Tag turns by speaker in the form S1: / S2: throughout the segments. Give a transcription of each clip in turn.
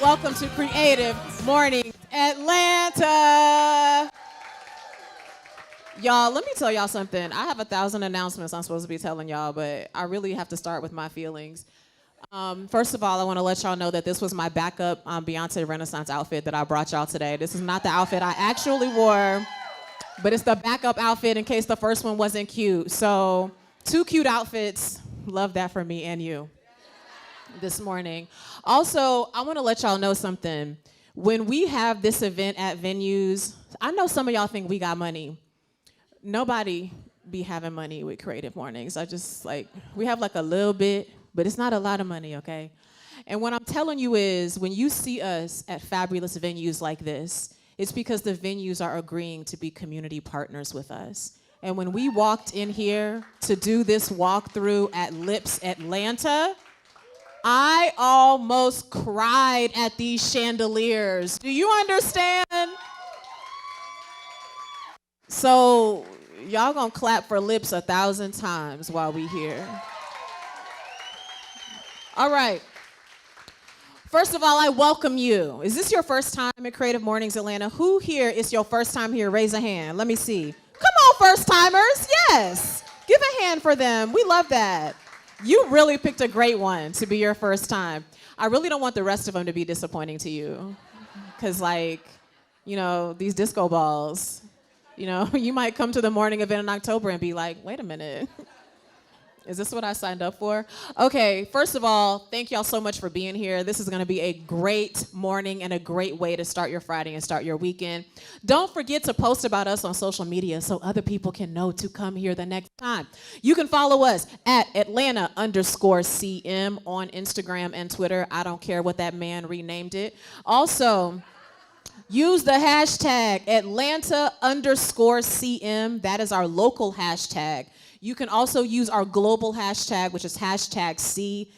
S1: Welcome to Creative Mornings Atlanta. Y'all, let me tell y'all something. I have 1,000 announcements I'm supposed to be telling y'all, but I really have to start with my feelings. First of all, I want to let y'all know that this was my backup Beyonce Renaissance outfit that I brought y'all today. This is not the outfit I actually wore, but it's the backup outfit in case the first one wasn't cute. So 2 cute outfits. Love that for me and you this morning. Also, I want to let y'all know something. When we have this event at venues, I know some of y'all think we got money. Nobody be having money with Creative Mornings. We have like a little bit, but it's not a lot of money, okay? And what I'm telling you is, when you see us at fabulous venues like this, it's because the venues are agreeing to be community partners with us. And when we walked in here to do this walkthrough at Lips Atlanta, I almost cried at these chandeliers. Do you understand? So y'all gonna clap for Lips 1,000 times while we here. All right. First of all, I welcome you. Is this your first time at Creative Mornings Atlanta? Who here is your first time here? Raise a hand. Let me see. Come on, first timers. Yes. Give a hand for them. We love that. You really picked a great one to be your first time. I really don't want the rest of them to be disappointing to you. Because, these disco balls, you might come to the morning event in October and be like, wait a minute. Is this what I signed up for? Okay, first of all, thank y'all so much for being here. This is gonna be a great morning and a great way to start your Friday and start your weekend. Don't forget to post about us on social media so other people can know to come here the next time. You can follow us at Atlanta_CM on Instagram and Twitter. I don't care what that man renamed it. Also, use the hashtag Atlanta_CM. That is our local hashtag. You can also use our global hashtag, which is #CMPride.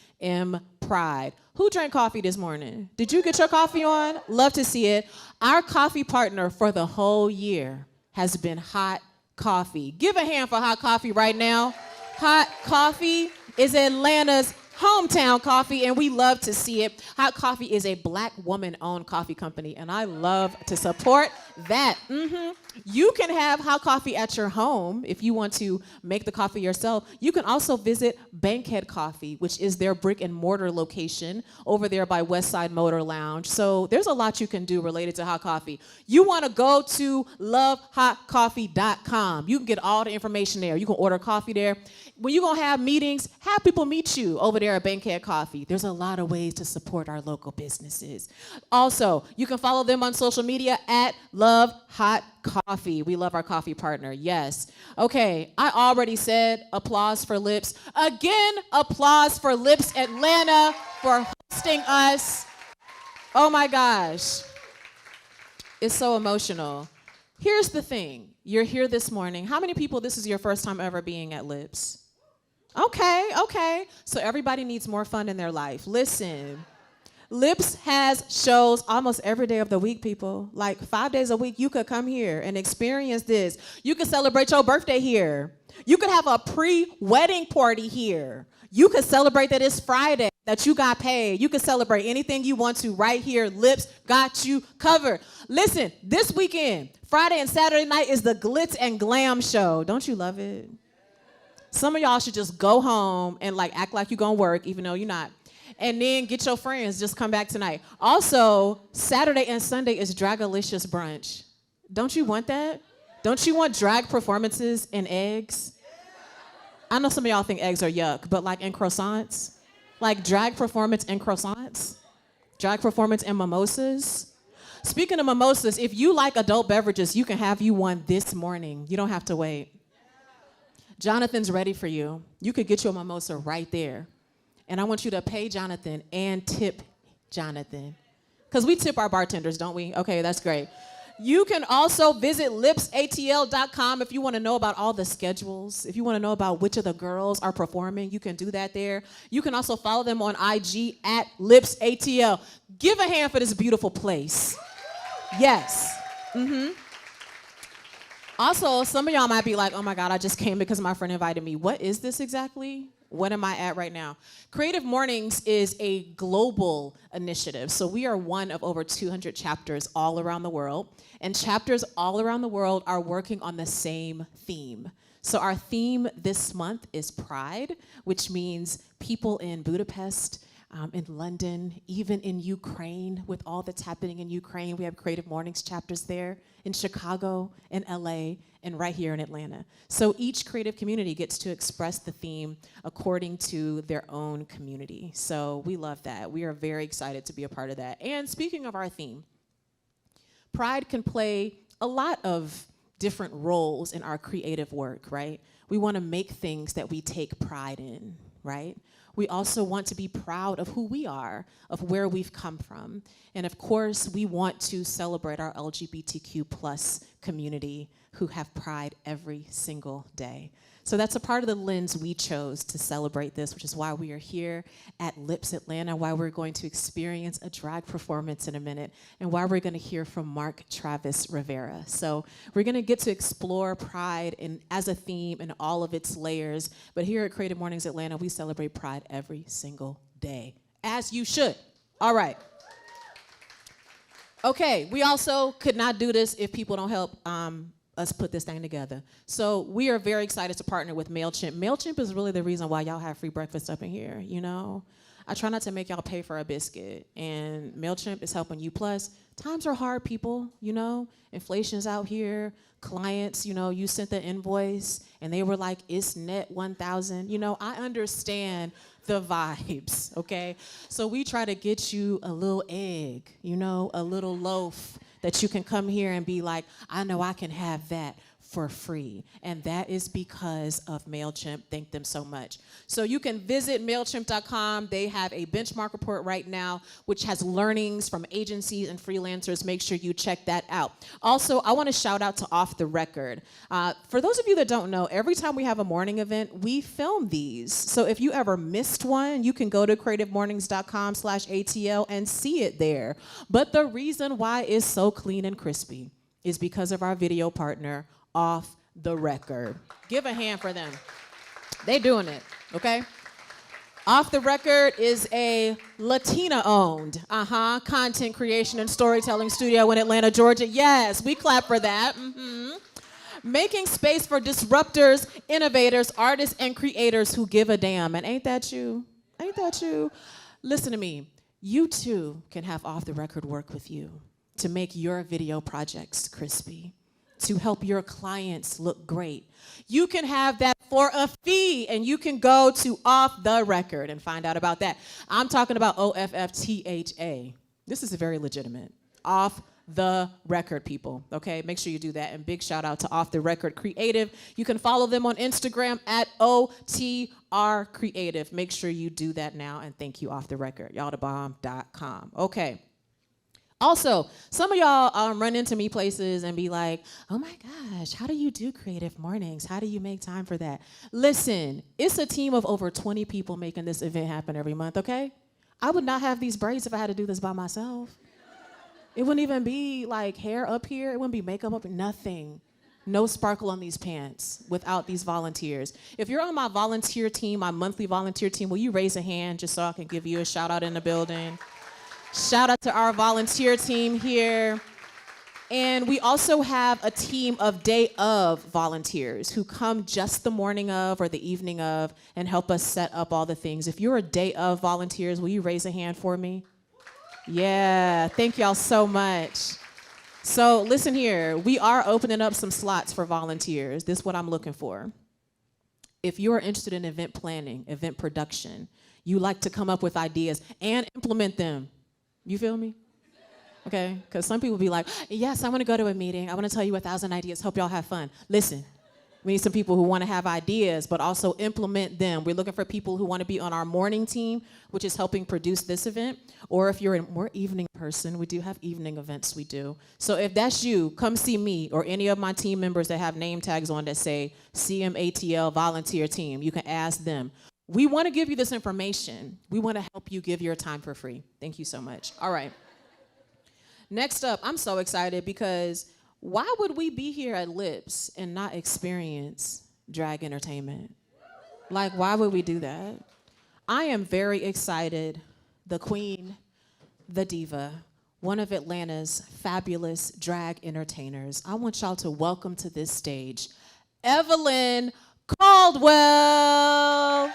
S1: Who drank coffee this morning? Did you get your coffee on? Love to see it. Our coffee partner for the whole year has been Hot Coffee. Give a hand for Hot Coffee right now. Hot Coffee is Atlanta's hometown coffee, and we love to see it. Hot Coffee is a Black woman-owned coffee company, and I love to support that. You can have Hot Coffee at your home if you want to make the coffee yourself. You can also visit Bankhead Coffee, which is their brick-and-mortar location over there by Westside Motor Lounge. So there's a lot you can do related to hot coffee. You want to go to lovehotcoffee.com. You can get all the information there. You can order coffee there. When you're going to have meetings, have people meet you over there at Bankhead Coffee. There's a lot of ways to support our local businesses. Also, you can follow them on social media at Love Hot Coffee. We love our coffee partner, yes. Okay, I already said applause for Lips. Again, applause for Lips Atlanta for hosting us. Oh my gosh. It's so emotional. Here's the thing. You're here this morning. How many people, this is your first time ever being at Lips? Okay. So everybody needs more fun in their life. Listen, Lips has shows almost every day of the week, people. Like 5 days a week, you could come here and experience this. You could celebrate your birthday here. You could have a pre-wedding party here. You could celebrate that it's Friday, that you got paid. You could celebrate anything you want to right here. Lips got you covered. Listen, this weekend, Friday and Saturday night is the Glitz and Glam show. Don't you love it? Some of y'all should just go home and act like you're gonna work, even though you're not. And then get your friends, just come back tonight. Also, Saturday and Sunday is Dragalicious brunch. Don't you want that? Don't you want drag performances and eggs? I know some of y'all think eggs are yuck, but in croissants? Drag performance and croissants? Drag performance and mimosas? Speaking of mimosas, if you like adult beverages, you can have you one this morning. You don't have to wait. Jonathan's ready for you. You could get your mimosa right there. And I want you to pay Jonathan and tip Jonathan. Because we tip our bartenders, don't we? Okay, that's great. You can also visit lipsatl.com if you want to know about all the schedules. If you want to know about which of the girls are performing, you can do that there. You can also follow them on IG at lipsatl. Give a hand for this beautiful place. Yes. Also, some of y'all might be like, oh my God, I just came because my friend invited me. What is this exactly? What am I at right now? Creative Mornings is a global initiative. So we are one of over 200 chapters all around the world. And chapters all around the world are working on the same theme. So our theme this month is Pride, which means people in Budapest, in London, even in Ukraine, with all that's happening in Ukraine. We have Creative Mornings chapters there, in Chicago, in LA, and right here in Atlanta. So each creative community gets to express the theme according to their own community. So we love that. We are very excited to be a part of that. And speaking of our theme, Pride can play a lot of different roles in our creative work, right? We want to make things that we take pride in, right? We also want to be proud of who we are, of where we've come from. And of course, we want to celebrate our LGBTQ plus community who have pride every single day. So that's a part of the lens we chose to celebrate this, which is why we are here at Lips Atlanta, why we're going to experience a drag performance in a minute, and why we're going to hear from Mark Travis Rivera. So we're going to get to explore pride as a theme in all of its layers. But here at Creative Mornings Atlanta, we celebrate pride every single day, as you should. All right. Okay, we also could not do this if people don't help us put this thing together. So we are very excited to partner with MailChimp. MailChimp is really the reason why y'all have free breakfast up in here, you know? I try not to make y'all pay for a biscuit, and MailChimp is helping you. Plus, times are hard, people, you know? Inflation's out here. Clients, you know, you sent the invoice, and they were like, it's net 1,000. You know, I understand the vibes, okay? So we try to get you a little egg, you know, a little loaf that you can come here and be like, I know I can have that for free. And that is because of MailChimp. Thank them so much. So you can visit MailChimp.com. They have a benchmark report right now, which has learnings from agencies and freelancers. Make sure you check that out. Also, I want to shout out to Off the Record. For those of you that don't know, every time we have a morning event, we film these. So if you ever missed one, you can go to creativemornings.com/ATL and see it there. But the reason why it's so clean and crispy is because of our video partner, Off the Record. Give a hand for them. They doing it, okay? Off the Record is a Latina-owned, content creation and storytelling studio in Atlanta, Georgia. Yes, we clap for that. Making space for disruptors, innovators, artists, and creators who give a damn. And ain't that you? Ain't that you? Listen to me. You too can have Off the Record work with you to make your video projects crispy, to help your clients look great. You can have that for a fee, and you can go to Off the Record and find out about that. I'm talking about OFFTHA. This is very legitimate. Off the Record, people, okay? Make sure you do that, and big shout out to Off the Record Creative. You can follow them on Instagram at OTR Creative. Make sure you do that now, and thank you, Off the Record, y'allthebomb.com. Okay. Also, some of y'all run into me places and be like, oh my gosh, how do you do Creative Mornings? How do you make time for that? Listen, it's a team of over 20 people making this event happen every month, okay? I would not have these braids if I had to do this by myself. It wouldn't even be like hair up here. It wouldn't be makeup up, nothing. No sparkle on these pants without these volunteers. If you're on my volunteer team, my monthly volunteer team, will you raise a hand just so I can give you a shout out in the building? Shout out to our volunteer team here. And we also have a team of day of volunteers who come just the morning of or the evening of and help us set up all the things. If you're a day of volunteers, will you raise a hand for me? Yeah, thank y'all so much. So listen here, we are opening up some slots for volunteers. This is what I'm looking for. If you're interested in event planning, event production, you like to come up with ideas and implement them. You feel me? Okay, because some people be like, yes, I want to go to a meeting. I want to tell you 1,000 ideas. Hope y'all have fun. Listen, we need some people who want to have ideas, but also implement them. We're looking for people who want to be on our morning team, which is helping produce this event. Or if you're a more evening person, we do have evening events we do. So if that's you, come see me or any of my team members that have name tags on that say CMATL volunteer team. You can ask them. We want to give you this information. We want to help you give your time for free. Thank you so much. All right. Next up, I'm so excited because why would we be here at Lips and not experience drag entertainment? Like, why would we do that? I am very excited. The queen, the diva, one of Atlanta's fabulous drag entertainers. I want y'all to welcome to this stage, Evelyn Caldwell.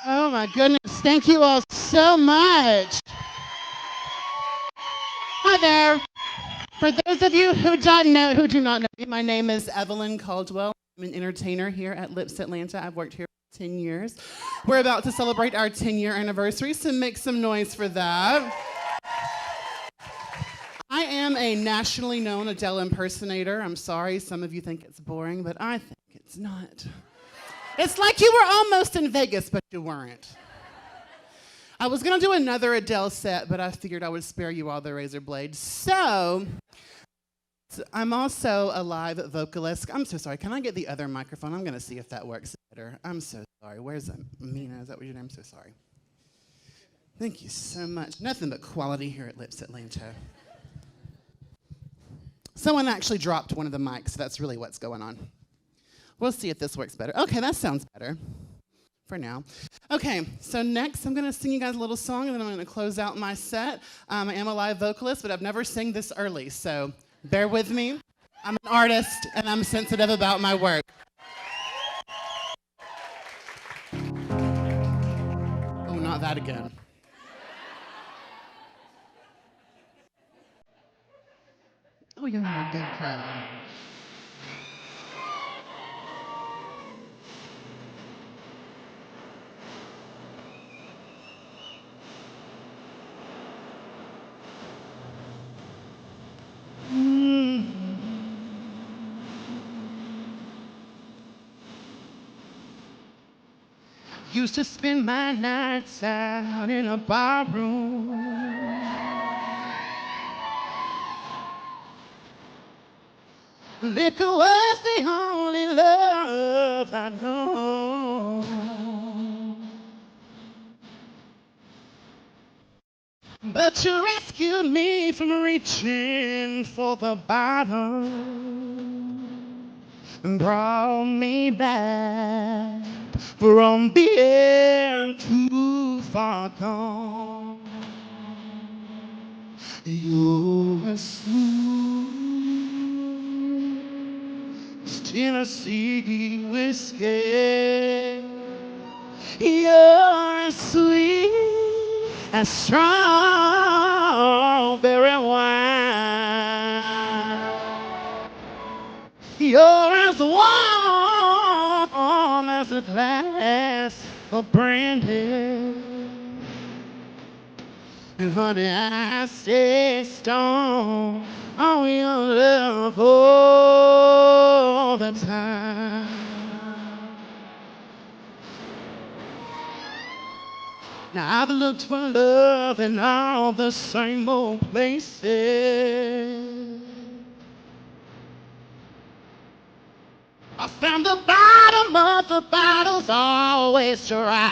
S2: Oh my goodness. Thank you all so much. Hi there. For those of you who do not know me, my name is Evelyn Caldwell. I'm an entertainer here at Lips Atlanta. I've worked here for 10 years. We're about to celebrate our 10-year anniversary, so make some noise for that. I am a nationally known Adele impersonator. I'm sorry, some of you think it's boring, but I think it's not. It's like you were almost in Vegas, but you weren't. I was gonna do another Adele set, but I figured I would spare you all the razor blades. So, I'm also a live vocalist. I'm so sorry, can I get the other microphone? I'm gonna see if that works better. I'm so sorry, where's Mina, is that what your name? I'm so sorry. Thank you so much. Nothing but quality here at Lips Atlanta. Someone actually dropped one of the mics, so that's really what's going on. We'll see if this works better. Okay, that sounds better for now. Okay, so next I'm gonna sing you guys a little song and then I'm gonna close out my set. I am a live vocalist, but I've never sang this early, so bear with me. I'm an artist and I'm sensitive about my work. Oh, not that again. Oh, you're a good crowd. Used to spend my nights out in a bar room. Liquor was the only love I know. But you rescued me from reaching for the bottom and brought me back from being too far gone. You're smooth Tennessee whiskey. You're sweet as strawberry wine. You're as warm as a glass of brandy. And honey, I stay strong on your love all the time. Now I've looked for love in all the same old places. I found the bottom of the bottle's always dry.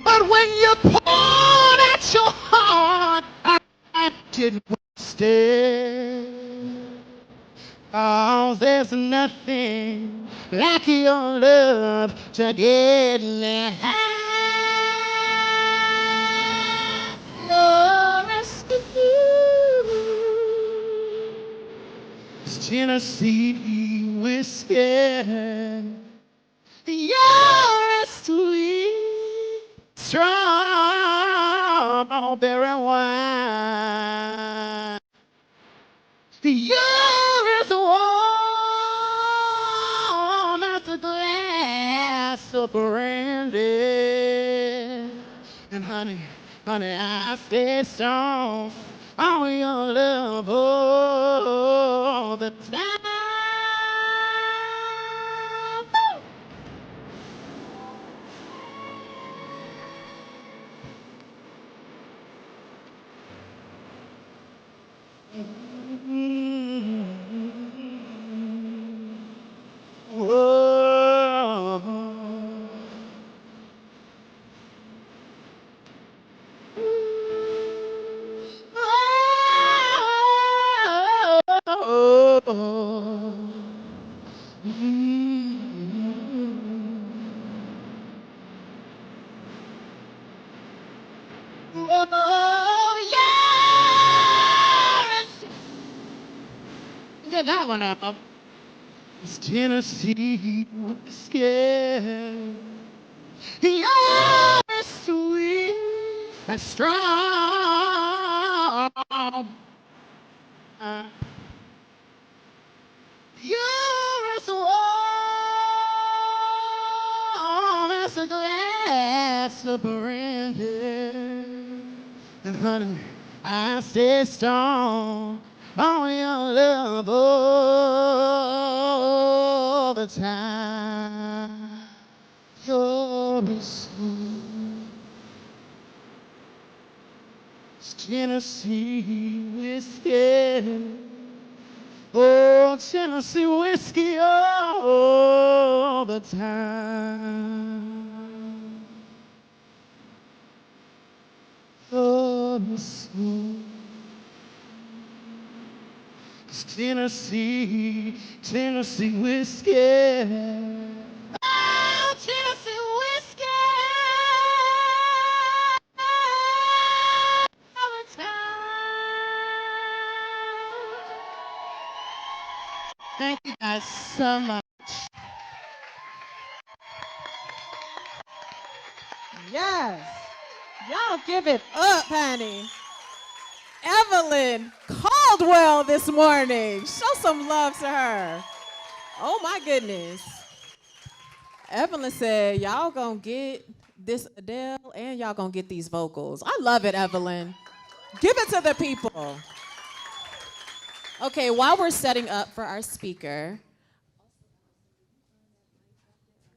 S2: But when you poured out your heart, I didn't stay. Oh, there's nothing like your love to get me high. You're as smooth as Tennessee whiskey. You're as sweet, strawberry wine. You're as warm as a glass of brandy. And honey, I stay strong on your love all the time. Get that one up. It's Tennessee whiskey. You're sweet and strong. You're as warm as a glass of brandy. And honey, I stay strong on your love all the time. You're as sweet as Tennessee whiskey. Oh, Tennessee whiskey all the time. Oh, sweet Tennessee whiskey. Oh, Tennessee whiskey all the time. Thank you guys so much.
S1: Yes. Y'all give it up, honey. Evelyn Caldwell this morning. Show some love to her. Oh my goodness. Evelyn said, y'all gonna get this Adele and y'all gonna get these vocals. I love it, Evelyn. Give it to the people. Okay, while we're setting up for our speaker.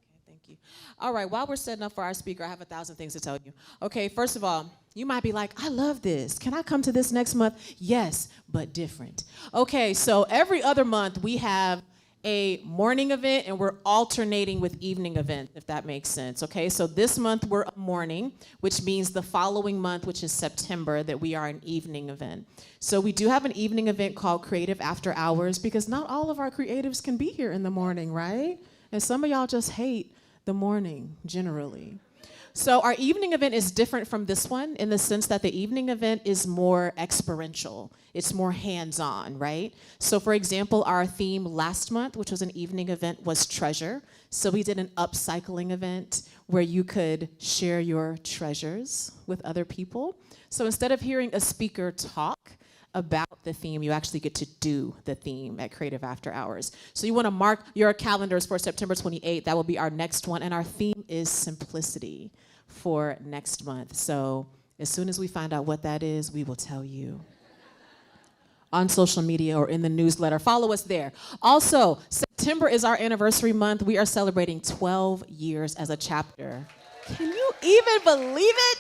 S1: Okay, thank you. All right, while we're setting up for our speaker, I have 1,000 things to tell you. Okay, first of all, you might be like, I love this. Can I come to this next month? Yes, but different. Okay, so every other month we have a morning event and we're alternating with evening events, if that makes sense. Okay, so this month we're a morning, which means the following month, which is September, that we are an evening event. So we do have an evening event called Creative After Hours because not all of our creatives can be here in the morning, right? And some of y'all just hate the morning generally. So our evening event is different from this one in the sense that the evening event is more experiential. It's more hands-on, right? So for example, our theme last month, which was an evening event, was treasure. So we did an upcycling event where you could share your treasures with other people. So instead of hearing a speaker talk about the theme, you actually get to do the theme at Creative After Hours. So you want to mark your calendars for September 28th. That will be our next one. And our theme is simplicity for next month. So as soon as we find out what that is, we will tell you on social media or in the newsletter. Follow us there. Also, September is our anniversary month. We are celebrating 12 years as a chapter. Can you even believe it?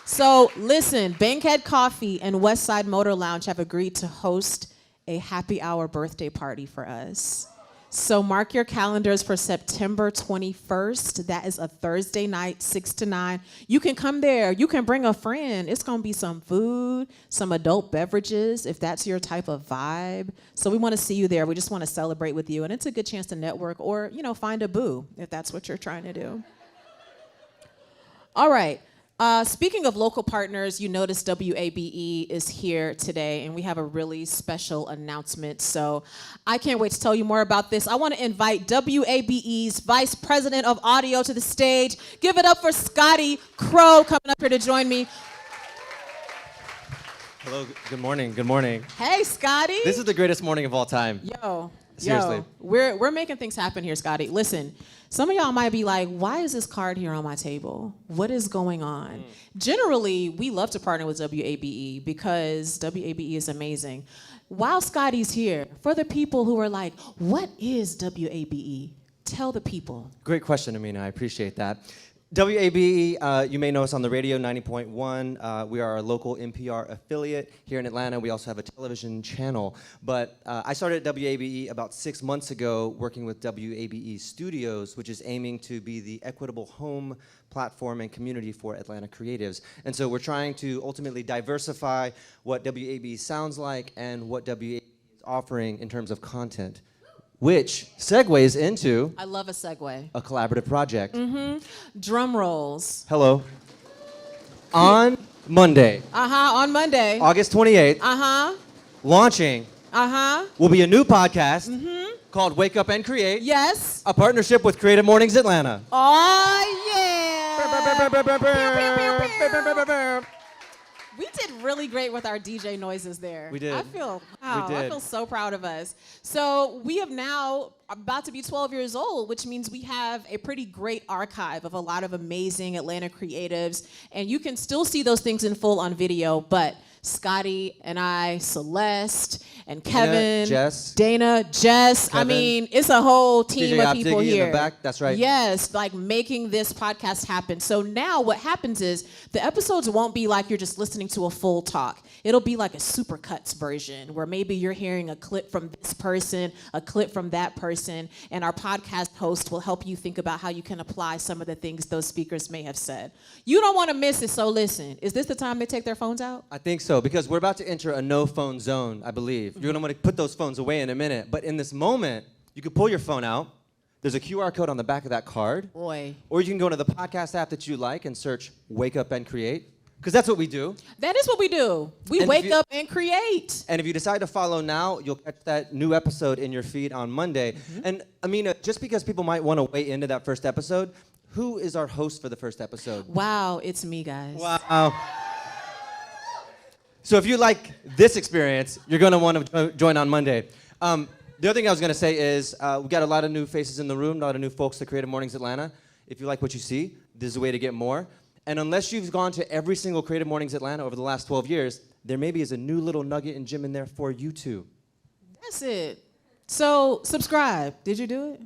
S1: So listen, Bankhead Coffee and Westside Motor Lounge have agreed to host a happy hour birthday party for us. So mark your calendars for September 21st. That is a Thursday night, 6 to 9. You can come there. You can bring a friend. It's going to be some food, some adult beverages, if that's your type of vibe. So we want to see you there. We just want to celebrate with you. And it's a good chance to network or, you know, find a boo if that's what you're trying to do. All right. Speaking of local partners, you notice WABE is here today, and we have a really special announcement. So I can't wait to tell you more about this. I want to invite WABE's Vice President of Audio to the stage. Give it up for Scotty Crow coming up here to join me.
S3: Hello, good morning, good morning.
S1: Hey, Scotty.
S3: This is the greatest morning of all time. Seriously.
S1: We're making things happen here, Scotty. Listen. Some of y'all might be like, why is this card here on my table? What is going on? Generally, we love to partner with WABE because WABE is amazing. While Scotty's here, for the people who are like, what is WABE? Tell the people.
S3: Great question, Amina. I appreciate that. WABE, you may know us on the radio, 90.1. We are a local NPR affiliate here in Atlanta. We also have a television channel. But I started at WABE about 6 months ago working with WABE Studios, which is aiming to be the equitable home platform and community for Atlanta creatives. And so we're trying to ultimately diversify what WABE sounds like and what WABE is offering in terms of content, which segues into...
S1: I love a segue.
S3: A collaborative project.
S1: Drum rolls.
S3: Hello. On Monday,
S1: On Monday.
S3: August 28th, launching will be a new podcast called Wake Up and Create.
S1: Yes.
S3: A partnership with Creative Mornings Atlanta.
S1: Oh, yeah. We did really great with our DJ noises there.
S3: We did.
S1: I feel so proud of us. So we have now about to be 12 years old, which means we have a pretty great archive of a lot of amazing Atlanta creatives. And you can still see those things in full on video, but Scotty and I, Celeste and Kevin, Dana, Jess.
S3: Kevin.
S1: I mean, it's a whole team
S3: DJ
S1: of people
S3: Optiggy
S1: here.
S3: in the back. That's right.
S1: Yes, like making this podcast happen. So now what happens is the episodes won't be like you're just listening to a full talk. It'll be like a supercuts version where maybe you're hearing a clip from this person, a clip from that person, and our podcast host will help you think about how you can apply some of the things those speakers may have said. You don't want to miss it, so listen. Is this the time they take their phones out?
S3: I think so, because we're about to enter a no-phone zone, I believe. You're going to want to put those phones away in a minute. But in this moment, you can pull your phone out. There's a QR code on the back of that card.
S1: Boy.
S3: Or you can go to the podcast app that you like and search Wake Up and Create, because that's what we do.
S1: That is what we do. We wake up and create.
S3: And if you decide to follow now, you'll catch that new episode in your feed on Monday. Mm-hmm. And Amina, just because people might want to weigh into that first episode, who is our host for the first episode?
S1: Wow, it's me, guys.
S3: Wow. So if you like this experience, you're going to want to join on Monday. The other thing I was going to say is we got a lot of new faces in the room, a lot of new folks to Creative Mornings Atlanta. If you like what you see, this is a way to get more. And unless you've gone to every single Creative Mornings Atlanta over the last 12 years, there maybe is a new little nugget and gem in there for you too.
S1: That's it. So subscribe. Did you do it?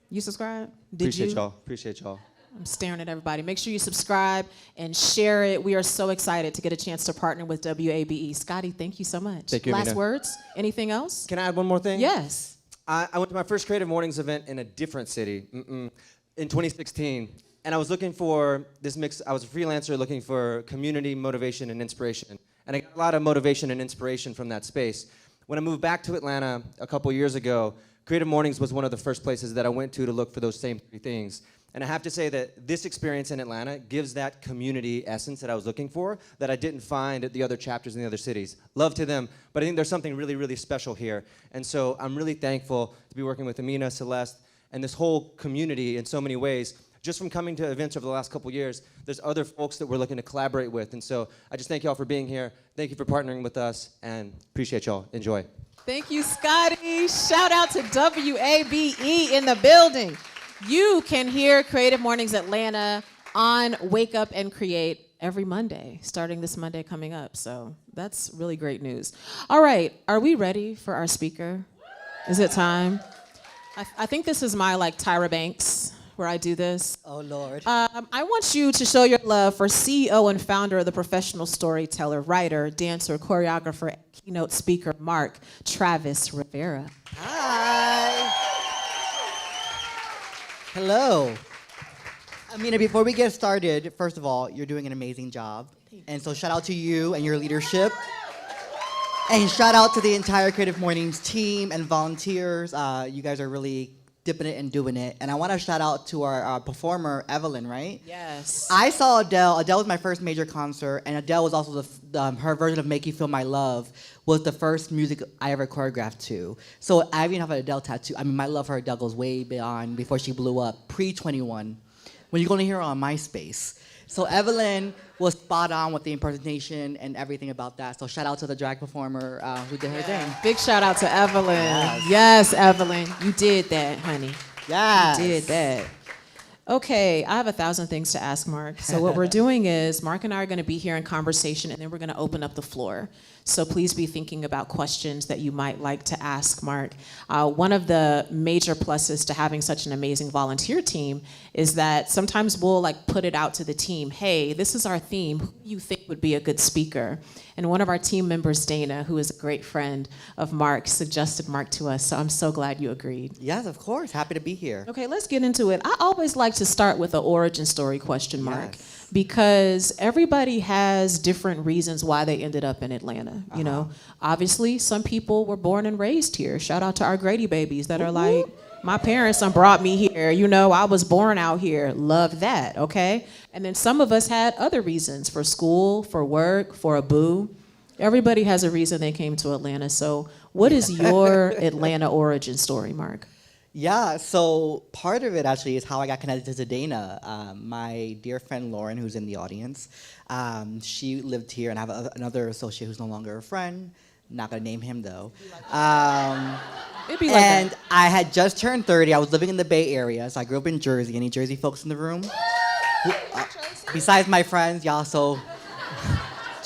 S1: You subscribe?
S3: Appreciate y'all.
S1: I'm staring at everybody. Make sure you subscribe and share it. We are so excited to get a chance to partner with WABE. Scotty, thank you so much.
S3: Thank you,
S1: Last
S3: Amina.
S1: Words? Anything else?
S3: Can I add one more thing?
S1: Yes.
S3: I went to my first Creative Mornings event in a different city in 2016. And I was looking for this mix. I was a freelancer looking for community, motivation, and inspiration. And I got a lot of motivation and inspiration from that space. When I moved back to Atlanta a couple years ago, Creative Mornings was one of the first places that I went to look for those same three things. And I have to say that this experience in Atlanta gives that community essence that I was looking for that I didn't find at the other chapters in the other cities. Love to them, but I think there's something really, really special here. And so I'm really thankful to be working with Amina, Celeste, and this whole community in so many ways. Just from coming to events over the last couple years, there's other folks that we're looking to collaborate with. And so I just thank y'all for being here. Thank you for partnering with us, and appreciate y'all. Enjoy.
S1: Thank you, Scotty. Shout out to WABE in the building. You can hear Creative Mornings Atlanta on Wake Up and Create every Monday, starting this Monday coming up. So that's really great news. All right, are we ready for our speaker? Is it time? I think this is my Tyra Banks, where I do this.
S4: Oh, Lord.
S1: I want you to show your love for CEO and founder of the professional storyteller, writer, dancer, choreographer, and keynote speaker, Travis Rivera.
S4: Hi. Hello. Amina, before we get started, first of all, you're doing an amazing job. And so shout out to you and your leadership. And shout out to the entire Creative Mornings team and volunteers. You guys are really dipping it and doing it. And I want to shout out to our performer, Evelyn, right?
S1: Yes.
S4: I saw Adele. Adele was my first major concert, and Adele was also her version of Make You Feel My Love was the first music I ever choreographed to. So I even have an Adele tattoo. I mean, my love for Adele goes way beyond before she blew up, pre-21, when you're going to hear her on MySpace. So Evelyn was spot on with the impersonation and everything about that. So shout out to the drag performer who did her thing.
S1: Big shout out to Evelyn. Yes, Evelyn. You did that, honey.
S4: Yes.
S1: You did that. Okay, I have 1,000 things to ask Mark. So what we're doing is Mark and I are going to be here in conversation, and then we're going to open up the floor. So please be thinking about questions that you might like to ask Mark. One of the major pluses to having such an amazing volunteer team is that sometimes we'll put it out to the team, hey, this is our theme, who do you think would be a good speaker? And one of our team members, Dana, who is a great friend of Mark, suggested Mark to us, so I'm so glad you agreed.
S4: Yes, of course. Happy to be here.
S1: Okay, let's get into it. I always like to start with an origin story question, Mark, because everybody has different reasons why they ended up in Atlanta. You know, obviously, some people were born and raised here. Shout out to our Grady babies that are like, my parents brought me here. You know, I was born out here. Love that, okay? And then some of us had other reasons for school, for work, for a boo. Everybody has a reason they came to Atlanta. So what is your Atlanta origin story, Mark?
S4: Yeah, so part of it actually is how I got connected to Dana. My dear friend Lauren, who's in the audience, she lived here, and I have another associate who's no longer a friend. Not gonna name him though.
S1: It'd be like
S4: And
S1: that.
S4: I had just turned 30. I was living in the Bay Area, so I grew up in Jersey. Any Jersey folks in the room? Besides my friends, y'all, so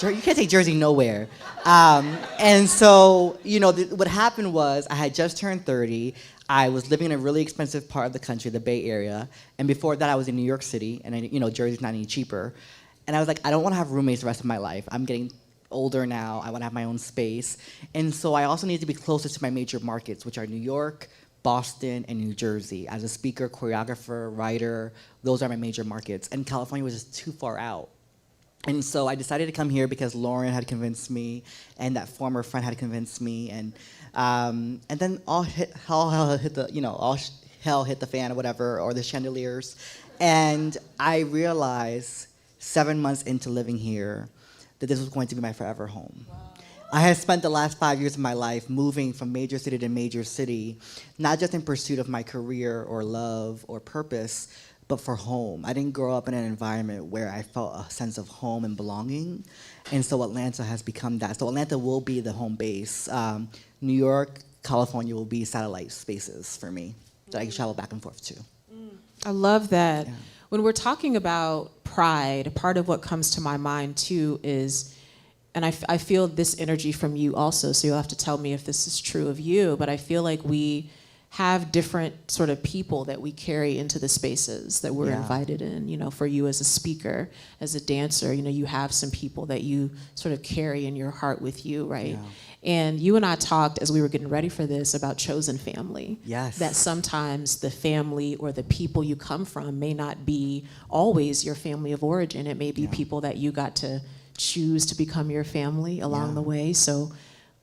S4: you can't take Jersey nowhere. And so, what happened was I had just turned 30. I was living in a really expensive part of the country, the Bay Area. And before that, I was in New York City, and Jersey's not any cheaper. And I was like, I don't want to have roommates the rest of my life. I'm getting older now. I want to have my own space. And so I also needed to be closer to my major markets, which are New York, Boston, and New Jersey. As a speaker, choreographer, writer, those are my major markets. And California was just too far out. And so I decided to come here because Lauren had convinced me, and that former friend had convinced me, and then all hell hit the fan or whatever, or the chandeliers. And I realized 7 months into living here that this was going to be my forever home. Wow. I had spent the last 5 years of my life moving from major city to major city, not just in pursuit of my career or love or purpose, but for home. I didn't grow up in an environment where I felt a sense of home and belonging, and so Atlanta has become that. So Atlanta will be the home base. New York, California will be satellite spaces for me that I can travel back and forth to.
S1: I love that.
S4: Yeah.
S1: When we're talking about pride, part of what comes to my mind too is, and I feel this energy from you also, so you'll have to tell me if this is true of you, but I feel like we have different sort of people that we carry into the spaces that we're invited in. For you as a speaker, as a dancer, you have some people that you sort of carry in your heart with you, right? Yeah. And you and I talked as we were getting ready for this about chosen family.
S4: Yes.
S1: That sometimes the family or the people you come from may not be always your family of origin. It may be people that you got to choose to become your family along the way. So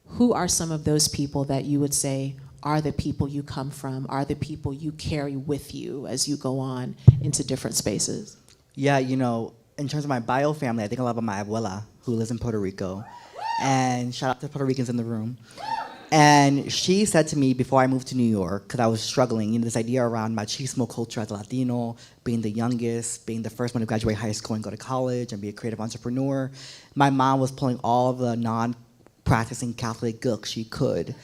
S1: who are some of those people that you would say are the people you come from, are the people you carry with you as you go on into different spaces?
S4: Yeah, in terms of my bio family, I think a lot about my abuela, who lives in Puerto Rico. And shout out to Puerto Ricans in the room. And she said to me before I moved to New York, because I was struggling, this idea around machismo culture as a Latino, being the youngest, being the first one to graduate high school and go to college and be a creative entrepreneur. My mom was pulling all the non-practicing Catholic gook she could.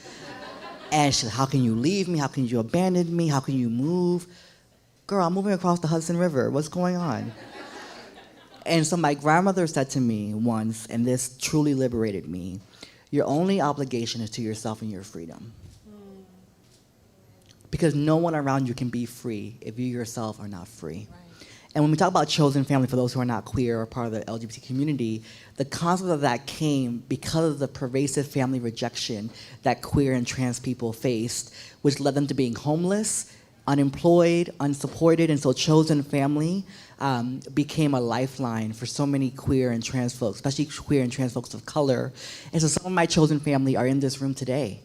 S4: And she's like, how can you leave me? How can you abandon me? How can you move? Girl, I'm moving across the Hudson River. What's going on? And so my grandmother said to me once, and this truly liberated me, your only obligation is to yourself and your freedom. Because no one around you can be free if you yourself are not free. Right. And when we talk about chosen family, for those who are not queer or part of the LGBT community, the concept of that came because of the pervasive family rejection that queer and trans people faced, which led them to being homeless, unemployed, unsupported, and so chosen family became a lifeline for so many queer and trans folks, especially queer and trans folks of color. And so some of my chosen family are in this room today.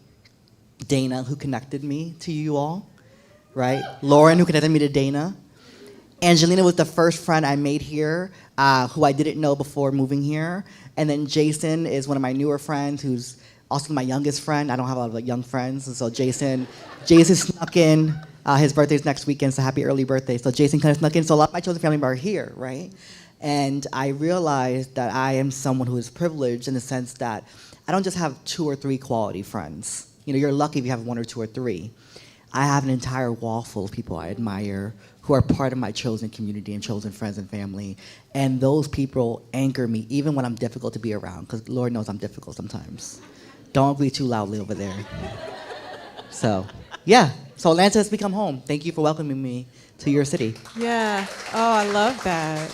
S4: Dana, who connected me to you all, right? Lauren, who connected me to Dana. Angelina was the first friend I made here, who I didn't know before moving here. And then Jason is one of my newer friends, who's also my youngest friend. I don't have a lot of young friends, and so Jason snuck in. His birthday's next weekend, so happy early birthday. So Jason kind of snuck in. So a lot of my chosen family are here, right? And I realized that I am someone who is privileged in the sense that I don't just have 2 or 3 quality friends. You're lucky if you have 1 or 2 or 3. I have an entire wall full of people I admire who are part of my chosen community and chosen friends and family. And those people anchor me even when I'm difficult to be around, because Lord knows I'm difficult sometimes. Don't breathe too loudly over there. So, yeah. So Atlanta has become home. Thank you for welcoming me to your city.
S1: Yeah. Oh, I love that.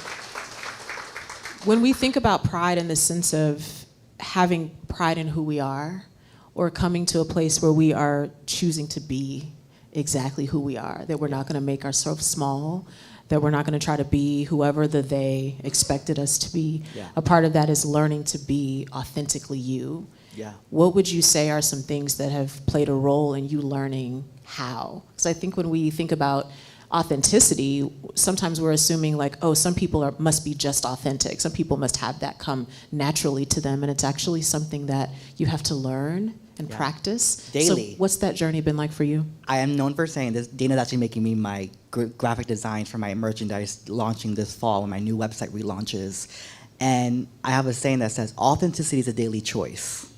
S1: When we think about pride in the sense of having pride in who we are, or coming to a place where we are choosing to be exactly who we are, that we're not going to make ourselves small, that we're not going to try to be whoever the they expected us to be. Yeah. A part of that is learning to be authentically you. Yeah. What would you say are some things that have played a role in you learning how? Because I think when we think about authenticity, sometimes we're assuming like, oh, some people must be just authentic. Some people must have that come naturally to them, and it's actually something that you have to learn and practice.
S4: Daily.
S1: So what's that journey been like for you?
S4: I am known for saying this. Dana's actually making me my graphic design for my merchandise launching this fall when my new website relaunches. And I have a saying that says, authenticity is a daily choice.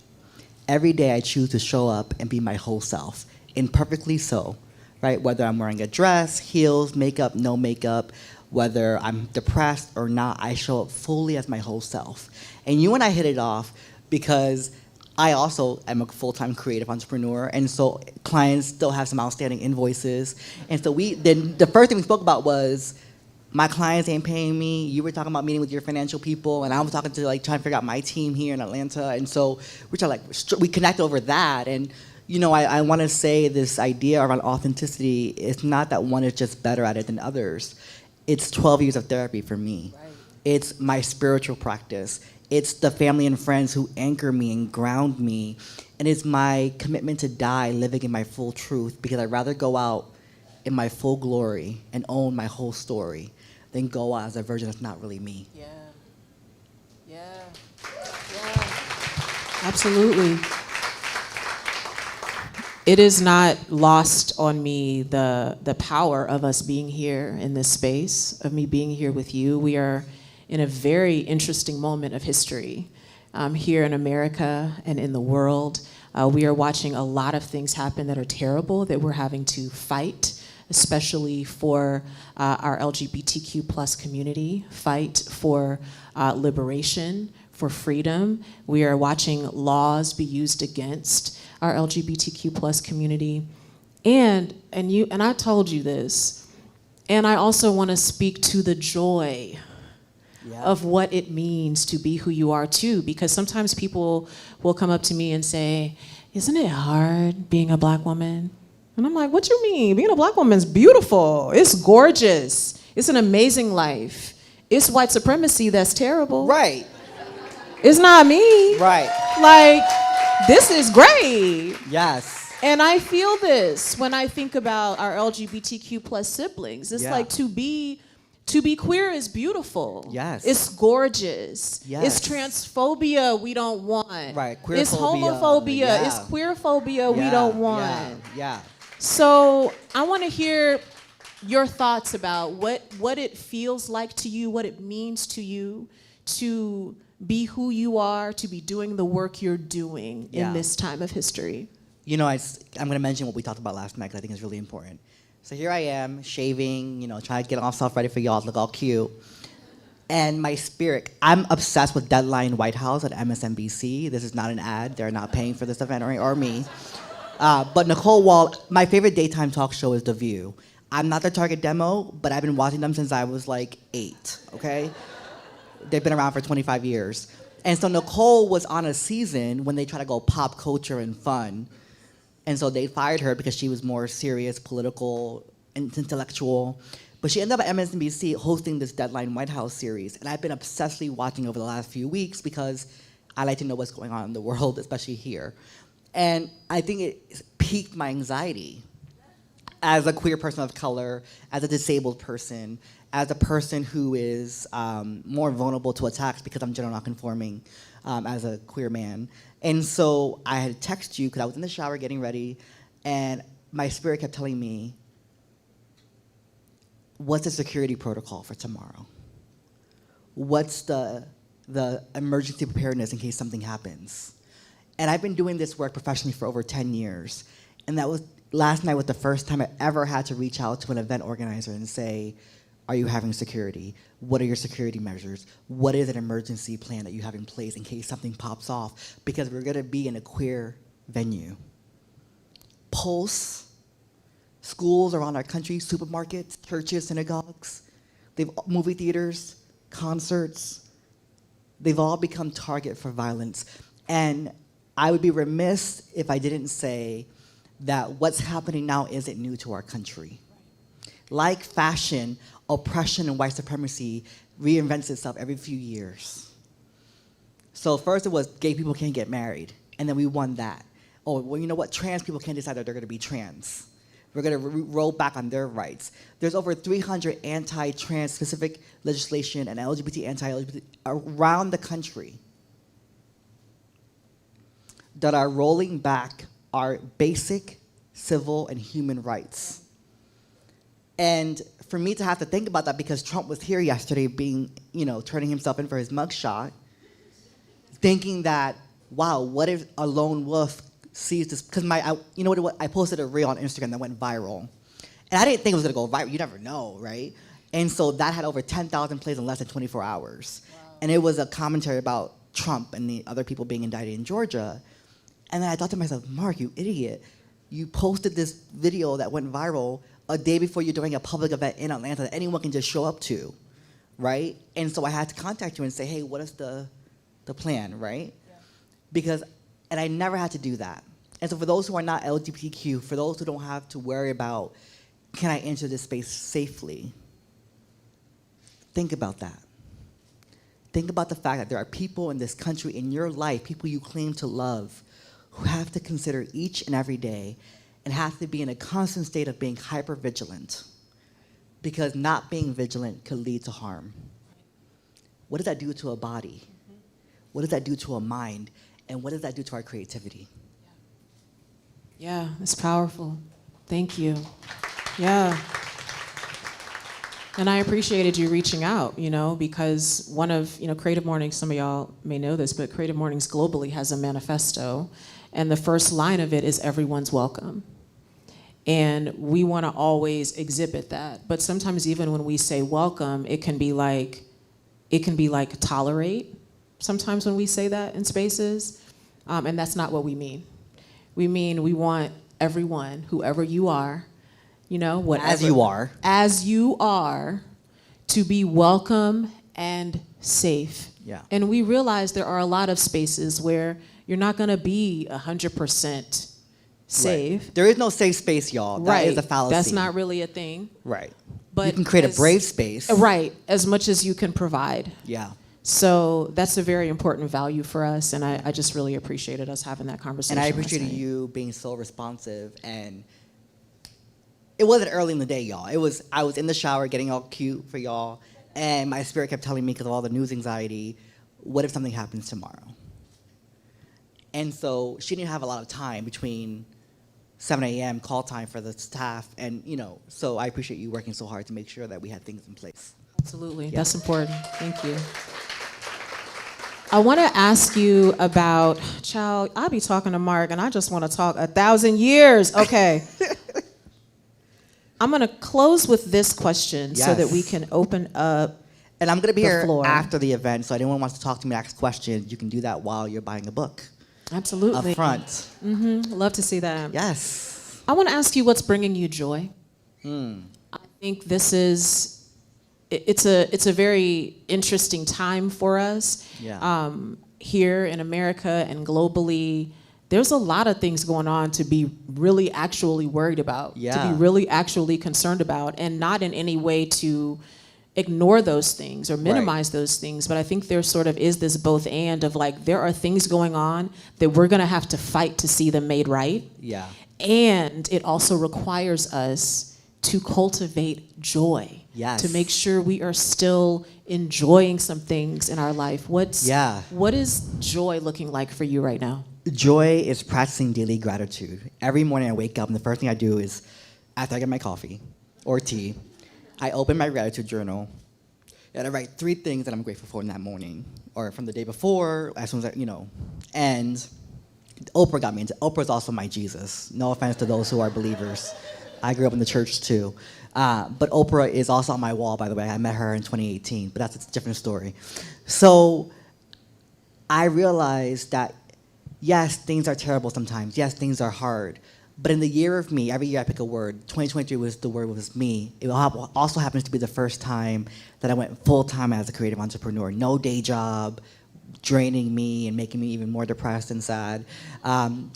S4: Every day I choose to show up and be my whole self, imperfectly so, right? Whether I'm wearing a dress, heels, makeup, no makeup, whether I'm depressed or not, I show up fully as my whole self. And you and I hit it off because I also am a full-time creative entrepreneur, and so clients still have some outstanding invoices. And so then the first thing we spoke about was, my clients ain't paying me. You were talking about meeting with your financial people, and I was talking to like trying to figure out my team here in Atlanta. And so we connect over that. And you know, I want to say this idea around authenticity. It's not that one is just better at it than others. It's 12 years of therapy for me. Right. It's my spiritual practice. It's the family and friends who anchor me and ground me. And it's my commitment to die living in my full truth, because I'd rather go out in my full glory and own my whole story than go out as a version that's not really me.
S1: Yeah. Yeah. Yeah. Absolutely. It is not lost on me the power of us being here in this space, of me being here with you. We are in a very interesting moment of history here in America and in the world. We are watching a lot of things happen that are terrible, that we're having to fight, especially for our LGBTQ plus community, fight for liberation, for freedom. We are watching laws be used against our LGBTQ plus community. And I told you this, and I also want to speak to the joy of what it means to be who you are too, because sometimes people will come up to me and say, isn't it hard being a Black woman? And I'm like, what you mean? Being a Black woman is beautiful. It's gorgeous. It's an amazing life. It's white supremacy that's terrible.
S4: Right.
S1: It's not me.
S4: Right.
S1: Like, this is great.
S4: Yes.
S1: And I feel this when I think about our LGBTQ plus siblings. It's like to be queer is beautiful.
S4: Yes.
S1: It's gorgeous.
S4: Yes.
S1: It's transphobia we don't want.
S4: Right. Queerphobia.
S1: It's homophobia.
S4: Yeah.
S1: It's queerphobia we don't want.
S4: Yeah.
S1: So I want to hear your thoughts about what it feels like to you, what it means to you to be who you are, to be doing the work you're doing in this time of history.
S4: You know, I'm going to mention what we talked about last night because I think it's really important. So here I am, shaving, trying to get myself ready for y'all to look all cute. And my spirit, I'm obsessed with Deadline White House at MSNBC. This is not an ad. They're not paying for this event or me. But Nicole Wall, my favorite daytime talk show is The View. I'm not their target demo, but I've been watching them since I was like 8, okay? They've been around for 25 years. And so Nicole was on a season when they try to go pop culture and fun. And so they fired her because she was more serious, political, and intellectual. But she ended up at MSNBC hosting this Deadline White House series. And I've been obsessively watching over the last few weeks because I like to know what's going on in the world, especially here. And I think it piqued my anxiety as a queer person of color, as a disabled person, as a person who is more vulnerable to attacks because I'm gender nonconforming as a queer man. And so I had texted you because I was in the shower getting ready, and my spirit kept telling me, what's the security protocol for tomorrow? What's the emergency preparedness in case something happens? And I've been doing this work professionally for over 10 years. And last night was the first time I ever had to reach out to an event organizer and say, are you having security? What are your security measures? What is an emergency plan that you have in place in case something pops off? Because we're gonna be in a queer venue. Pulse, schools around our country, supermarkets, churches, synagogues, movie theaters, concerts, they've all become target for violence. And I would be remiss if I didn't say that what's happening now isn't new to our country. Like fashion, oppression and white supremacy reinvents itself every few years. So first it was gay people can't get married, and then we won that. Oh, well, you know what? Trans people can't decide that they're gonna be trans, We're going to roll back on their rights. There's over 300 anti-trans specific legislation and LGBT, anti-LGBT around the country that are rolling back our basic civil and human rights. And for me to have to think about that, because Trump was here yesterday being, turning himself in for his mugshot, thinking that, wow, what if a lone wolf sees this? Because I posted a reel on Instagram that went viral. And I didn't think it was gonna go viral. You never know, right? And so that had over 10,000 plays in less than 24 hours. Wow. And it was a commentary about Trump and the other people being indicted in Georgia. And then I thought to myself, Mark, you idiot. You posted this video that went viral a day before you're doing a public event in Atlanta that anyone can just show up to, right? And so I had to contact you and say, hey, what is the plan, right? Yeah. And I never had to do that. And so for those who are not LGBTQ, for those who don't have to worry about, can I enter this space safely? Think about that. Think about the fact that there are people in this country, in your life, people you claim to love, who have to consider each and every day and have to be in a constant state of being hyper-vigilant, because not being vigilant could lead to harm. What does that do to a body? What does that do to a mind? And what does that do to our creativity?
S1: Yeah, it's powerful. Thank you. Yeah. And I appreciated you reaching out, because one of, Creative Mornings, some of y'all may know this, but Creative Mornings globally has a manifesto, and the first line of it is everyone's welcome. And we want to always exhibit that. But sometimes even when we say welcome, it can be like tolerate, sometimes when we say that in spaces, and that's not what we mean. We mean we want everyone, whoever you are, whatever. As you are, to be welcome and safe.
S4: Yeah.
S1: And we realize there are a lot of spaces where you're not going to be 100% safe.
S4: Right. There is no safe space, y'all. That
S1: right.
S4: is a fallacy.
S1: That's not really a thing.
S4: Right.
S1: But
S4: you can create a brave space.
S1: Right, as much as you can provide.
S4: Yeah.
S1: So that's a very important value for us, and I just really appreciated us having that conversation.
S4: And I appreciated you being so responsive, and it wasn't early in the day, y'all. I was in the shower getting all cute for y'all, and my spirit kept telling me, because of all the news anxiety, what if something happens tomorrow? And so she didn't have a lot of time between 7 a.m. call time for the staff, and so I appreciate you working so hard to make sure that we had things in place.
S1: Absolutely, yeah. That's important. Thank you. I want to ask you about, child, I'll be talking to Mark, and I just want to talk 1,000 years. Okay. I'm going to close with this question so that we can open up.
S4: And I'm going to be here
S1: floor.
S4: after the event, so anyone wants to talk to me, ask questions, you can do that while you're buying a book.
S1: Absolutely.
S4: Up front.
S1: Mm-hmm. Love to see that.
S4: Yes.
S1: I want to ask you what's bringing you joy.
S4: I
S1: think this is, it's a very interesting time for us.
S4: Yeah.
S1: Here in America and globally, there's a lot of things going on to be really actually worried about, to be really actually concerned about, and not in any way to ignore those things or minimize those things. But I think there sort of is this both and of like, there are things going on that we're gonna have to fight to see them made right.
S4: Yeah.
S1: And it also requires us to cultivate joy.
S4: Yes.
S1: To make sure we are still enjoying some things in our life. What is joy looking like for you right now?
S4: Joy is practicing daily gratitude. Every morning I wake up and the first thing I do is, after I get my coffee or tea, I open my gratitude journal and I write 3 things that I'm grateful for in that morning, or from the day before, as soon as and Oprah got me into, Oprah's also my Jesus. No offense to those who are believers. I grew up in the church too. But Oprah is also on my wall, by the way. I met her in 2018, but that's a different story. So I realized that, yes, things are terrible sometimes. Yes, things are hard. But in the year of me, every year I pick a word. 2023 was the word was me. It also happens to be the first time that I went full-time as a creative entrepreneur. No day job, draining me and making me even more depressed and sad.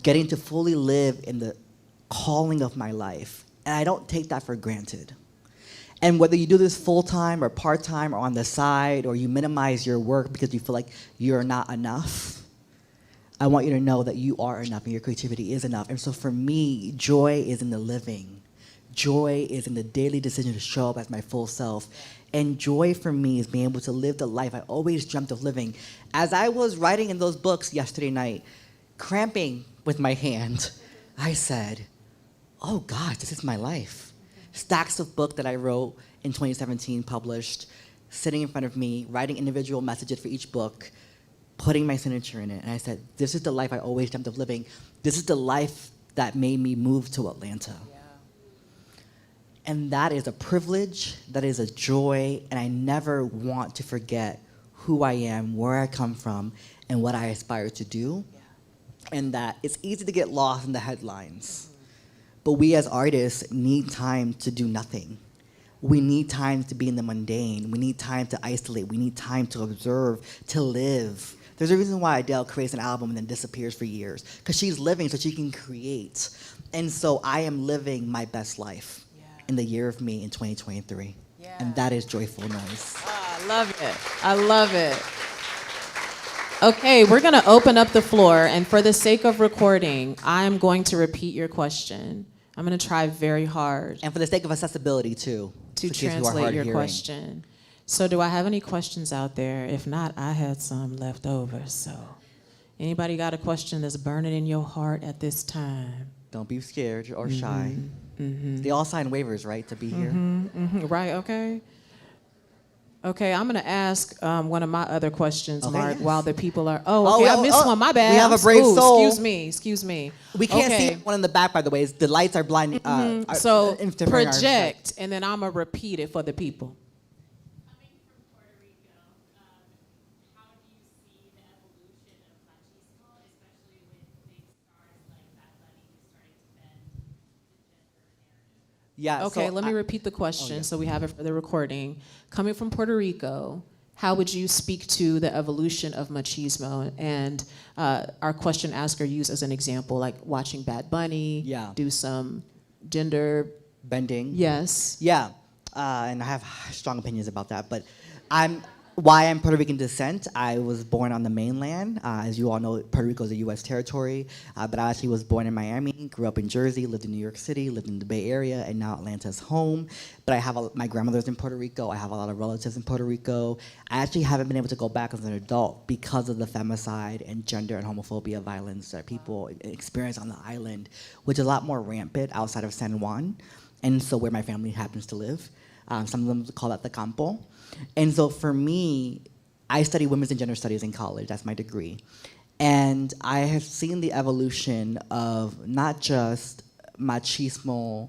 S4: Getting to fully live in the calling of my life. And I don't take that for granted. And whether you do this full-time or part-time or on the side, or you minimize your work because you feel like you're not enough, I want you to know that you are enough and your creativity is enough. And so for me, joy is in the living. Joy is in the daily decision to show up as my full self. And joy for me is being able to live the life I always dreamt of living. As I was writing in those books yesterday night, cramping with my hand, I said, oh God, this is my life. Stacks of books that I wrote in 2017, published, sitting in front of me, writing individual messages for each book, putting my signature in it. And I said, this is the life I always dreamt of living. This is the life that made me move to Atlanta. And that is a privilege, that is a joy, and I never want to forget who I am, where I come from, and what I aspire to do. And that it's easy to get lost in the headlines. But we as artists need time to do nothing. We need time to be in the mundane. We need time to isolate. We need time to observe, to live. There's a reason why Adele creates an album and then disappears for years, because she's living so she can create. And so I am living my best life in the year of me in 2023. And that is Joyful Noise.
S1: Oh, I love it. I love it. Okay, we're going to open up the floor, and for the sake of recording, I'm going to repeat your question. I'm going to try very hard.
S4: And for the sake of accessibility, too.
S1: To translate your question. So do I have any questions out there? If not, I had some left over. So anybody got a question that's burning in your heart at this time?
S4: Don't be scared or shy. They all sign waivers, right, to be here?
S1: Right, okay. Okay, I'm going to ask one of my other questions,
S4: Okay,
S1: Mark,
S4: yes.
S1: while the people are... Oh, okay, I missed one. My bad.
S4: We have a brave soul.
S1: Excuse me.
S4: We can't
S1: Okay.
S4: see one in the back, by the way. The lights are blinding.
S1: So
S4: interfering our sight.
S1: project, and then I'm going to repeat it for the people.
S5: Coming from Puerto Rico, how do you see the evolution of machismo, especially with big stars like Bad Bunny who's starting to bend the gender narrative?
S4: Yeah.
S1: Okay,
S4: so
S1: let me repeat the question so we have it for the recording. Coming from Puerto Rico, how would you speak to the evolution of machismo? And our question asker used as an example, like watching Bad Bunny, do some gender
S4: bending.
S1: Yes.
S4: Yeah, and I have strong opinions about that. But why I'm Puerto Rican descent. I was born on the mainland. As you all know, Puerto Rico is a U.S. territory. But I actually was born in Miami, grew up in Jersey, lived in New York City, lived in the Bay Area, and now Atlanta's home. But I have my grandmother's in Puerto Rico. I have a lot of relatives in Puerto Rico. I actually haven't been able to go back as an adult because of the femicide and gender and homophobia violence that people experience on the island, which is a lot more rampant outside of San Juan, and so where my family happens to live. Some of them call that the campo. And so for me, I study women's and gender studies in college. That's my degree. And I have seen the evolution of not just machismo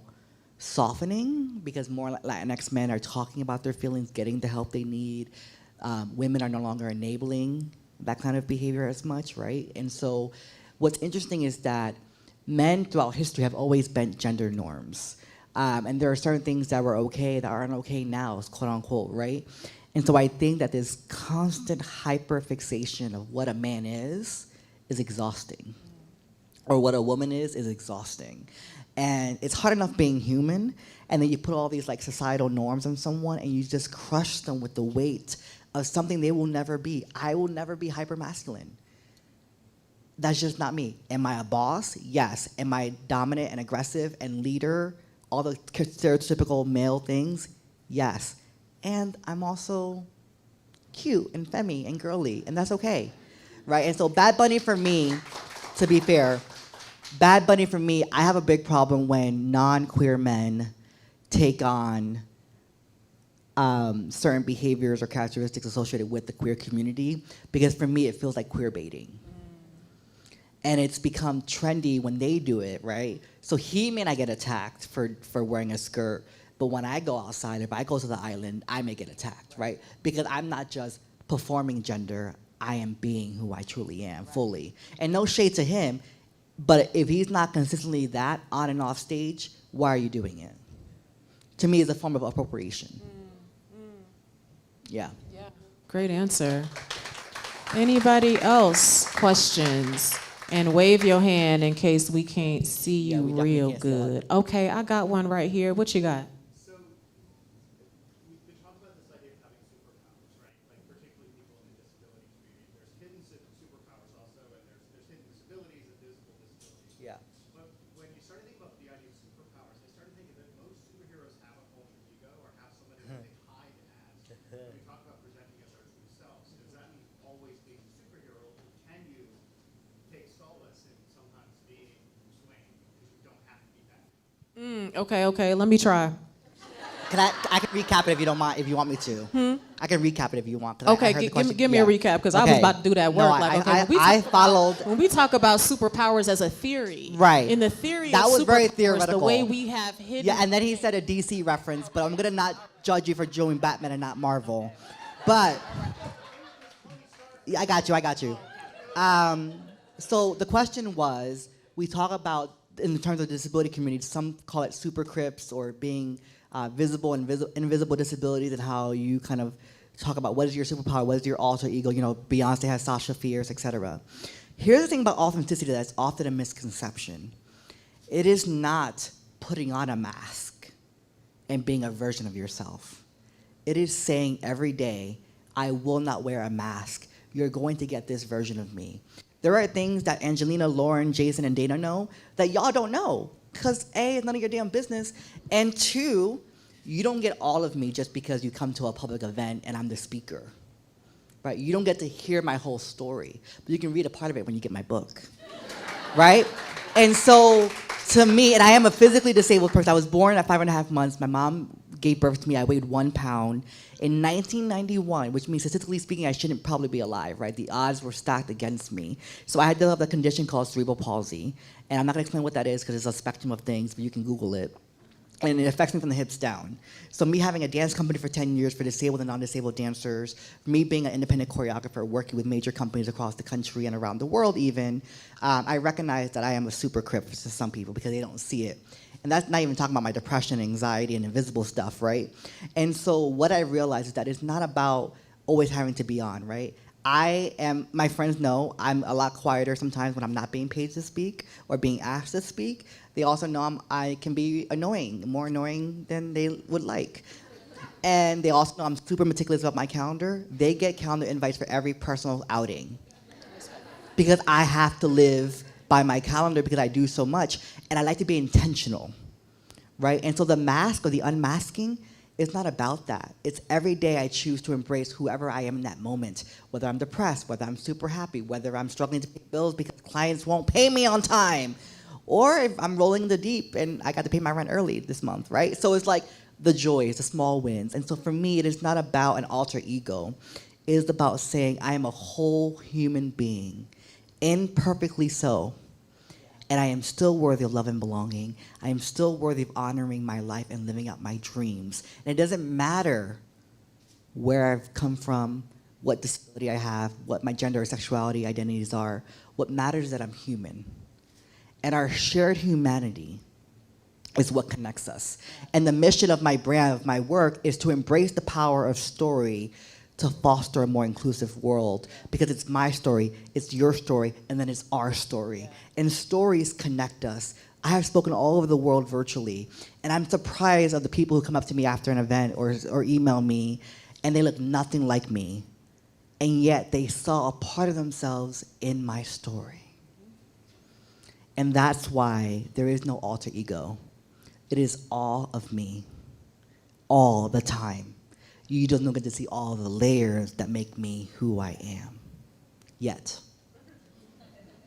S4: softening, because more Latinx men are talking about their feelings, getting the help they need. Women are no longer enabling that kind of behavior as much, right? And so what's interesting is that men throughout history have always bent gender norms. And there are certain things that were okay that aren't okay now, quote unquote, right? And so I think that this constant hyperfixation of what a man is exhausting. Or what a woman is exhausting. And it's hard enough being human, and then you put all these like societal norms on someone and you just crush them with the weight of something they will never be. I will never be hypermasculine. That's just not me. Am I a boss? Yes. Am I dominant and aggressive and leader? All the stereotypical male things? Yes. And I'm also cute and femmy and girly, and that's okay, right? And so Bad Bunny for me, to be fair, Bad Bunny for me, I have a big problem when non-queer men take on certain behaviors or characteristics associated with the queer community, because for me it feels like queer baiting. And it's become trendy when they do it, right? So he may not get attacked for wearing a skirt, but when I go outside, if I go to the island, I may get attacked, right? Because I'm not just performing gender, I am being who I truly am, fully. And no shade to him, but if he's not consistently that on and off stage, why are you doing it? To me, it's a form of appropriation. Yeah.
S1: Great answer. Anybody else questions? And wave your hand in case we can't see you real good. Okay, I got one right here. What you got?
S6: So we talk about this idea of having superpowers, right? Like particularly people in the disability community. There's hidden superpowers also, and there's hidden disabilities and visible disabilities.
S4: Yeah.
S6: But when you start to think about the idea of superpowers, I started thinking that most
S1: Okay, let me try.
S4: I can recap it if you don't mind, if you want me to. I can recap it if you want. 'Cause I
S1: Okay,
S4: heard the
S1: give
S4: question.
S1: me a recap, because I was
S4: Okay.
S1: about to do that
S4: No,
S1: work.
S4: I followed.
S1: When we talk about superpowers as a theory,
S4: Right.
S1: in the theory
S4: That
S1: of
S4: was very
S1: superpowers,
S4: theoretical.
S1: the way we have hidden.
S4: Yeah, and then he said a DC reference, but I'm gonna not judge you for doing Batman and not Marvel. But yeah, I got you. So the question was, we talk about, in terms of the disability community, some call it super crips or being visible and invisible disabilities, and how you kind of talk about what is your superpower, what is your alter ego. You know, Beyonce has Sasha Fierce, etc. Here's the thing about authenticity that's often a misconception. It is not putting on a mask and being a version of yourself. It is saying every day, I will not wear a mask. You're going to get this version of me. There are things that Angelina, Lauren, Jason, and Dana know that y'all don't know. Because A, it's none of your damn business. And 2, you don't get all of me just because you come to a public event and I'm the speaker. Right? You don't get to hear my whole story. But you can read a part of it when you get my book. Right? And so, to me, and I am a physically disabled person. I was born at 5.5 months. My mom gave birth to me. I weighed 1 pound. In 1991, which means statistically speaking, I shouldn't probably be alive, right? The odds were stacked against me. So I had developed a condition called cerebral palsy. And I'm not gonna explain what that is because it's a spectrum of things, but you can Google it. And it affects me from the hips down. So me having a dance company for 10 years for disabled and non-disabled dancers, me being an independent choreographer working with major companies across the country and around the world even, I recognize that I am a super crip to some people because they don't see it. And that's not even talking about my depression, anxiety, and invisible stuff, right? And so what I realized is that it's not about always having to be on, right? My friends know I'm a lot quieter sometimes when I'm not being paid to speak or being asked to speak. They also know I can be annoying, more annoying than they would like. And they also know I'm super meticulous about my calendar. They get calendar invites for every personal outing. Because I have to live by my calendar because I do so much, and I like to be intentional, right? And so the mask or the unmasking is not about that. It's every day I choose to embrace whoever I am in that moment, whether I'm depressed, whether I'm super happy, whether I'm struggling to pay bills because clients won't pay me on time, or if I'm rolling the deep and I got to pay my rent early this month, right? So it's like the joys, the small wins. And so for me, it is not about an alter ego. It is about saying I am a whole human being, imperfectly so. And I am still worthy of love and belonging. I am still worthy of honoring my life and living out my dreams. And it doesn't matter where I've come from, what disability I have, what my gender or sexuality identities are. What matters is that I'm human. And our shared humanity is what connects us. And the mission of my brand, of my work, is to embrace the power of story to foster a more inclusive world, because it's my story, it's your story, and then it's our story. And stories connect us. I have spoken all over the world virtually, and I'm surprised of the people who come up to me after an event or email me, and they look nothing like me, and yet they saw a part of themselves in my story. And that's why there is no alter ego. It is all of me, all the time. You just don't get to see all the layers that make me who I am, yet.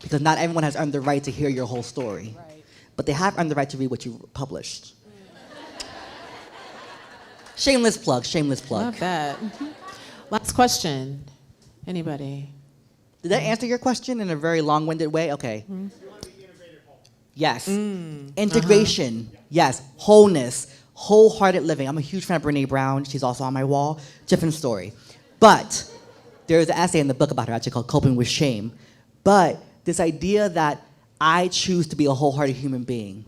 S4: Because not everyone has earned the right to hear your whole story,
S1: Right.
S4: but they have earned the right to read what you published. Shameless plug, shameless plug.
S1: Love that. Last question. Anybody?
S4: Did that answer your question in a very long-winded way? Okay. Yes. Integration. Yes. Wholeness. Wholehearted living. I'm a huge fan of Brene Brown. She's also on my wall. Different story. But there's an essay in the book about her actually called Coping with Shame. But this idea that I choose to be a wholehearted human being.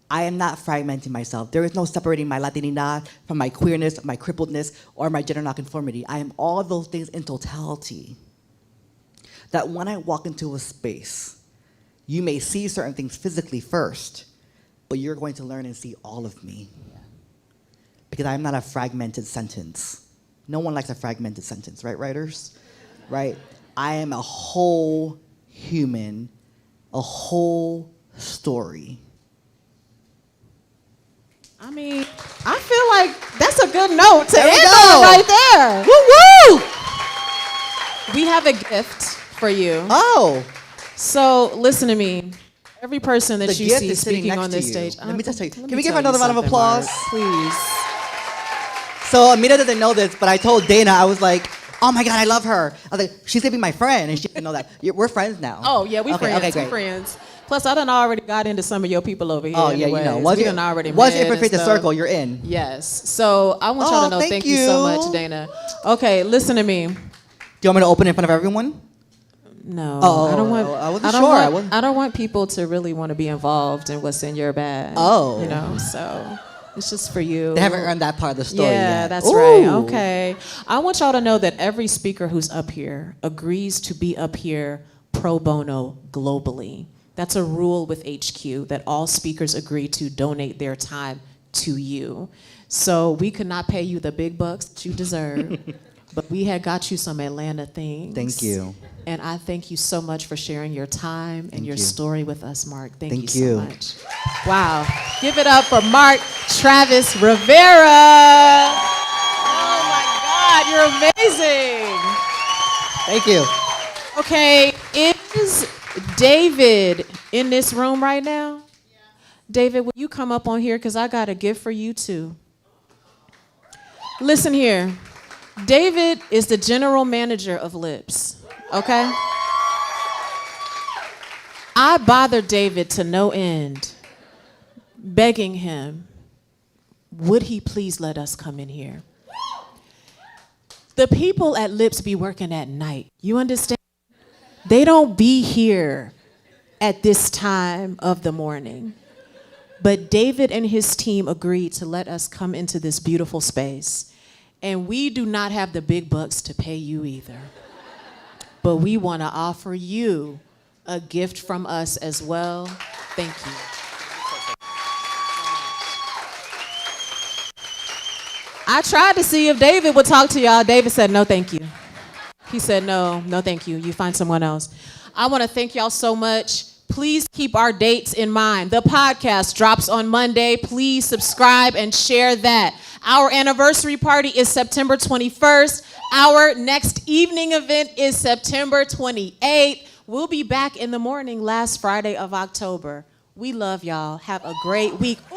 S4: I am not fragmenting myself. There is no separating my Latinidad from my queerness, my crippledness, or my gender nonconformity. I am all of those things in totality. That when I walk into a space, you may see certain things physically first, but you're going to learn and see all of me. Because I'm not a fragmented sentence. No one likes a fragmented sentence, right, writers? Right? I am a whole human, a whole story.
S1: I mean, I feel like that's a good note to
S4: There we
S1: end
S4: go.
S1: on right there.
S4: Woo-woo!
S1: We have a gift for you.
S4: Oh,
S1: So listen to me. Every person that
S4: The
S1: you
S4: gift
S1: see
S4: is sitting
S1: speaking
S4: next
S1: on
S4: to
S1: this
S4: you.
S1: stage.
S4: Let me just tell you.
S1: let
S4: Can
S1: me
S4: we give
S1: tell
S4: her another
S1: you
S4: round of
S1: something, Mark,
S4: applause?
S1: please.
S4: So Amita doesn't know this, but I told Dana, I was like, oh my God, I love her. I was like, she's gonna be my friend, and she didn't know that. We're friends now.
S1: Oh yeah, we
S4: Okay,
S1: friends.
S4: okay,
S1: We
S4: great.
S1: friends. Plus, I done already got into some of your people over here.
S4: Oh yeah, you know.
S1: anyways.
S4: Once
S1: we
S4: you
S1: done already
S4: once you
S1: met and
S4: infiltrate the
S1: stuff.
S4: circle, you're in.
S1: Yes. So I want y'all
S4: Oh,
S1: to know
S4: thank
S1: thank you so
S4: you.
S1: much, Dana. Okay, listen to me.
S4: Do you want me to open it in front of everyone?
S1: No,
S4: Oh,
S1: I don't want.
S4: I wasn't
S1: don't
S4: sure. I
S1: Want,
S4: wasn't-
S1: I don't want people to really want to be involved in what's in your bag.
S4: Oh.
S1: You know, so it's just for you.
S4: They haven't earned that part of the story
S1: Yeah,
S4: yet.
S1: that's right.
S4: Ooh.
S1: Okay. I want y'all to know that every speaker who's up here agrees to be up here pro bono globally. That's a rule with HQ that all speakers agree to donate their time to you. So we could not pay you the big bucks that you deserve, but we had got you some Atlanta things.
S4: Thank you.
S1: And I thank you so much for sharing your time and your
S4: you.
S1: story with us, Mark. Thank
S4: Thank
S1: you
S4: you.
S1: so much. Wow. Give it up for Mark Travis Rivera. Oh my God, you're amazing.
S4: Thank you.
S1: Okay, is David in this room right now? David, will you come up on here? Because I got a gift for you too. Listen here. David is the general manager of Lips, okay? I bothered David to no end, begging him, would he please let us come in here? The people at Lips be working at night. You understand? They don't be here at this time of the morning. But David and his team agreed to let us come into this beautiful space. And we do not have the big bucks to pay you either. But we want to offer you a gift from us as well. Thank you. I tried to see if David would talk to y'all. David said, no, thank you. He said, no, thank you. You find someone else. I want to thank y'all so much. Please keep our dates in mind. The podcast drops on Monday. Please subscribe and share that. Our anniversary party is September 21st. Our next evening event is September 28th. We'll be back in the morning last Friday of October. We love y'all. Have a great week. Ooh.